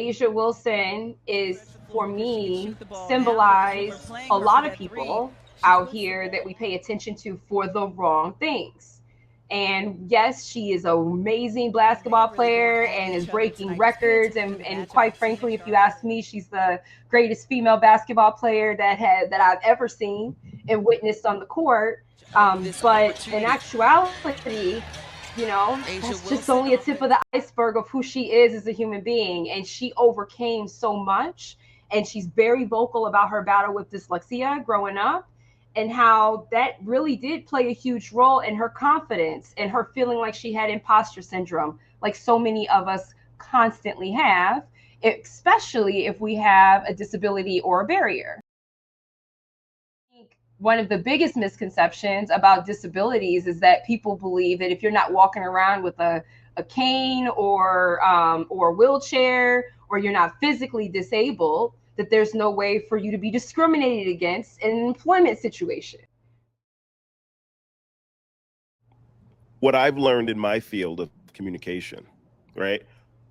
Asia Wilson is, for me, symbolize a lot of people out here that we pay attention to for the wrong things. And yes, she is an amazing basketball player and is breaking records. And quite frankly, if you ask me, she's the greatest female basketball player that I've ever seen and witnessed on the court. But in actuality, that's just only a tip of the iceberg of who she is as a human being. And she overcame so much. And she's very vocal about her battle with dyslexia growing up and how that really did play a huge role in her confidence and her feeling like she had imposter syndrome, like so many of us constantly have, especially if we have a disability or a barrier. One of the biggest misconceptions about disabilities is that people believe that if you're not walking around with a cane or a wheelchair, or you're not physically disabled, that there's no way for you to be discriminated against in an employment situation. What I've learned in my field of communication, right?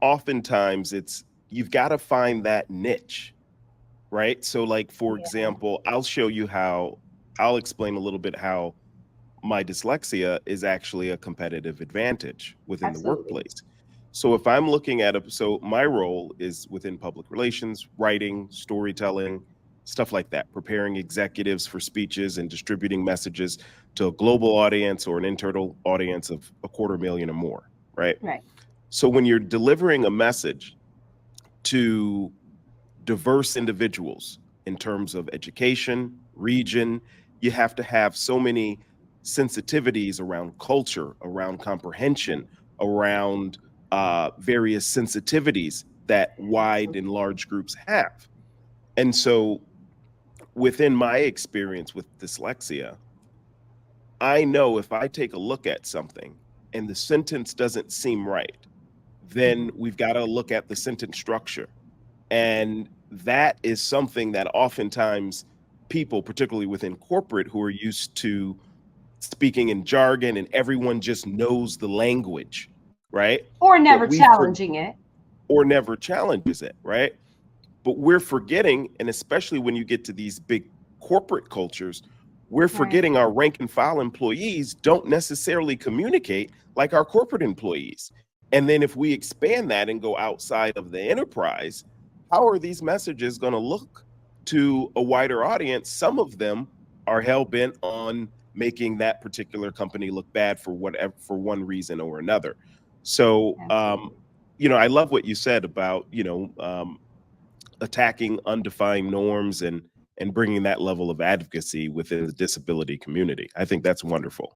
Oftentimes you've got to find that niche, right? So like, for example, I'll explain a little bit how my dyslexia is actually a competitive advantage within the workplace. So if I'm looking at so my role is within public relations, writing, storytelling, stuff like that, preparing executives for speeches and distributing messages to a global audience or an internal audience of 250,000 or more, right? Right. So when you're delivering a message to diverse individuals in terms of education, region, you have to have so many sensitivities around culture, around comprehension, around various sensitivities that wide and large groups have. And so within my experience with dyslexia, I know if I take a look at something and the sentence doesn't seem right, then we've got to look at the sentence structure. And that is something that oftentimes people, particularly within corporate, who are used to speaking in jargon and everyone just knows the language, right? Or never challenging it. Or never challenges it, right? But we're forgetting, and especially when you get to these big corporate cultures, we're forgetting our rank and file employees don't necessarily communicate like our corporate employees. And then if we expand that and go outside of the enterprise, how are these messages going to look to a wider audience? Some of them are hell-bent on making that particular company look bad for one reason or another. So, I love what you said about, attacking undefined norms and bringing that level of advocacy within the disability community. I think that's wonderful.